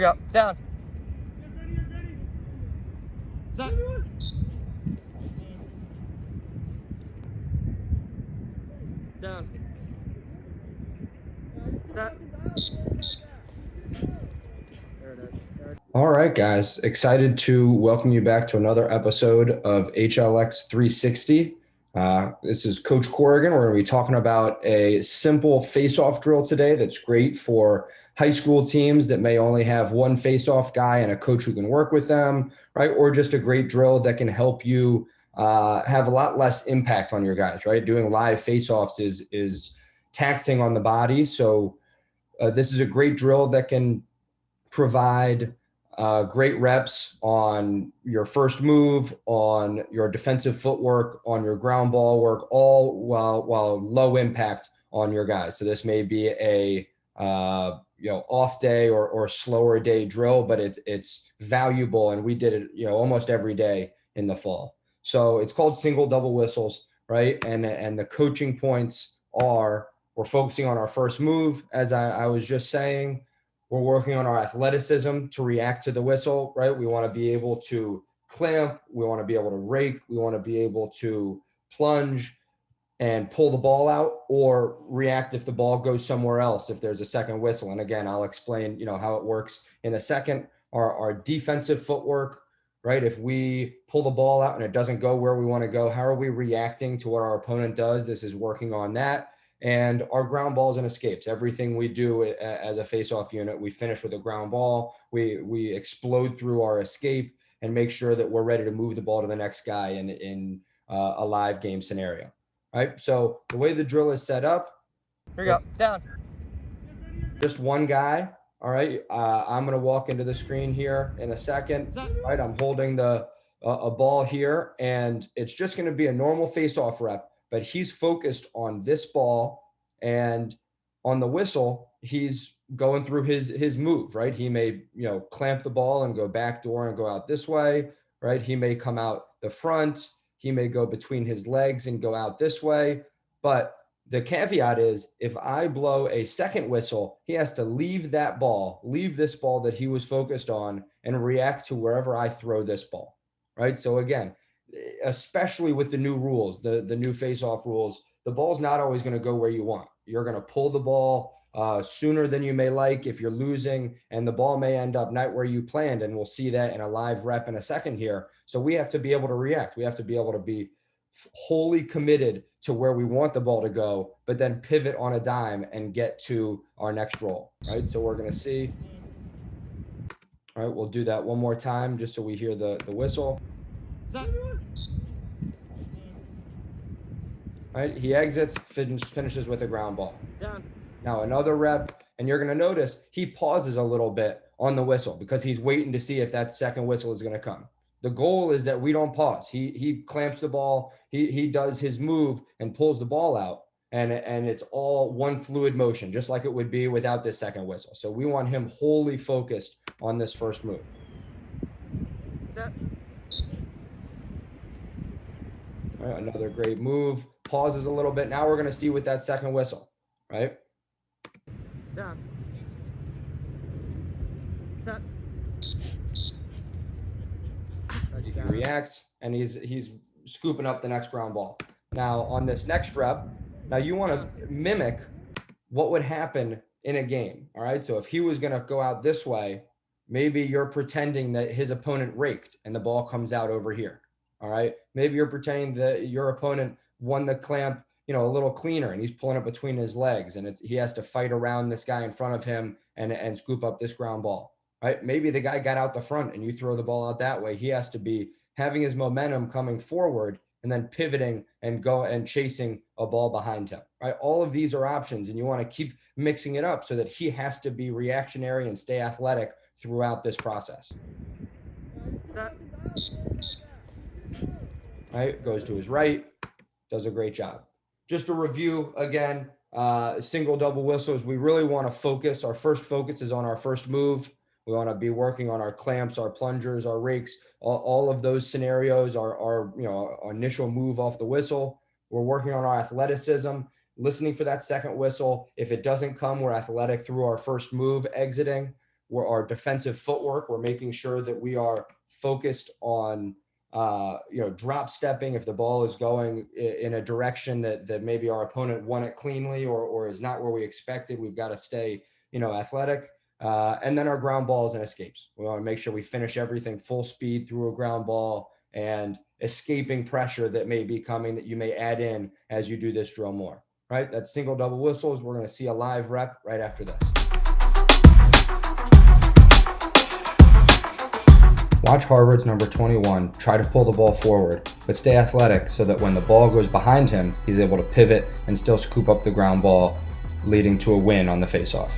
we go. Down. Set. Down. Set. There it is. All right, guys. Excited to welcome you back to another episode of HLX360. This is Coach Corrigan. We're going to be talking about a simple face-off drill today that's great for high school teams that may only have one face-off guy and a coach who can work with them, right? Or just a great drill that can help you have a lot less impact on your guys, right? Doing live face-offs is taxing on the body. So this is a great drill that can provide great reps on your first move, on your defensive footwork, on your ground ball work, all while low impact on your guys. So this may be a off day or slower day drill, but it's valuable, and we did it almost every day in the fall. So it's called single double whistles, right? And the coaching points are: we're focusing on our first move, as I was just saying. We're working on our athleticism to react to the whistle, right? We want to be able to clamp. We want to be able to rake. We want to be able to plunge and pull the ball out, or react if the ball goes somewhere else, if there's a second whistle. And again, I'll explain, how it works in a second. Our defensive footwork, right? If we pull the ball out and it doesn't go where we want to go, how are we reacting to what our opponent does? This is working on that. And our ground balls and escapes. Everything we do as a face-off unit, we finish with a ground ball. We explode through our escape and make sure that we're ready to move the ball to the next guy in a live game scenario. Right? So the way the drill is set up. Here we go. Down. Just one guy. All right. I'm going to walk into the screen here in a second. Right. I'm holding a ball here, and it's just going to be a normal face-off rep. But he's focused on this ball, and on the whistle, he's going through his move, right? He may, clamp the ball and go back door and go out this way, right? He may come out the front. He may go between his legs and go out this way. But the caveat is, if I blow a second whistle, he has to leave this ball that he was focused on, and react to wherever I throw this ball, right? So again, especially with the new rules, the new face-off rules, the ball's not always going to go where you want. You're going to pull the ball sooner than you may like if you're losing, and the ball may end up not where you planned. And we'll see that in a live rep in a second here. So we have to be able to react. We have to be able to be wholly committed to where we want the ball to go, but then pivot on a dime and get to our next roll, right? So we're going to see. All right, we'll do that one more time just so we hear the whistle. Right, he exits, finishes with a ground ball. Down. Now another rep, and you're going to notice he pauses a little bit on the whistle because he's waiting to see if that second whistle is going to come. The goal is that we don't pause. He clamps the ball, he does his move and pulls the ball out, and it's all one fluid motion, just like it would be without this second whistle. So we want him wholly focused on this first move. Set. All right, another great move. Pauses a little bit. Now we're going to see with that second whistle, right? Down. Set. He reacts, and he's scooping up the next ground ball. Now on this next rep, now you want to mimic what would happen in a game. All right. So if he was going to go out this way, maybe you're pretending that his opponent raked and the ball comes out over here. All right. Maybe you're pretending that your opponent won the clamp, a little cleaner, and he's pulling it between his legs, and he has to fight around this guy in front of him and scoop up this ground ball. Right? Maybe the guy got out the front and you throw the ball out that way. He has to be having his momentum coming forward and then pivoting and go and chasing a ball behind him. Right? All of these are options, and you want to keep mixing it up so that he has to be reactionary and stay athletic throughout this process. Right? Goes to his right, does a great job. Just a review again, single double whistles. We really want to focus. Our first focus is on our first move. We want to be working on our clamps, our plungers, our rakes, all of those scenarios, our initial move off the whistle. We're working on our athleticism, listening for that second whistle. If it doesn't come, we're athletic through our first move, exiting. our defensive footwork. We're making sure that we are focused on drop stepping if the ball is going in a direction that maybe our opponent won it cleanly or is not where we expected. We've got to stay, athletic. And then our ground balls and escapes. We want to make sure we finish everything full speed through a ground ball and escaping pressure that may be coming that you may add in as you do this drill more, right? That's single double whistles. We're going to see a live rep right after this. Watch Harvard's number 21 try to pull the ball forward, but stay athletic so that when the ball goes behind him, he's able to pivot and still scoop up the ground ball, leading to a win on the faceoff.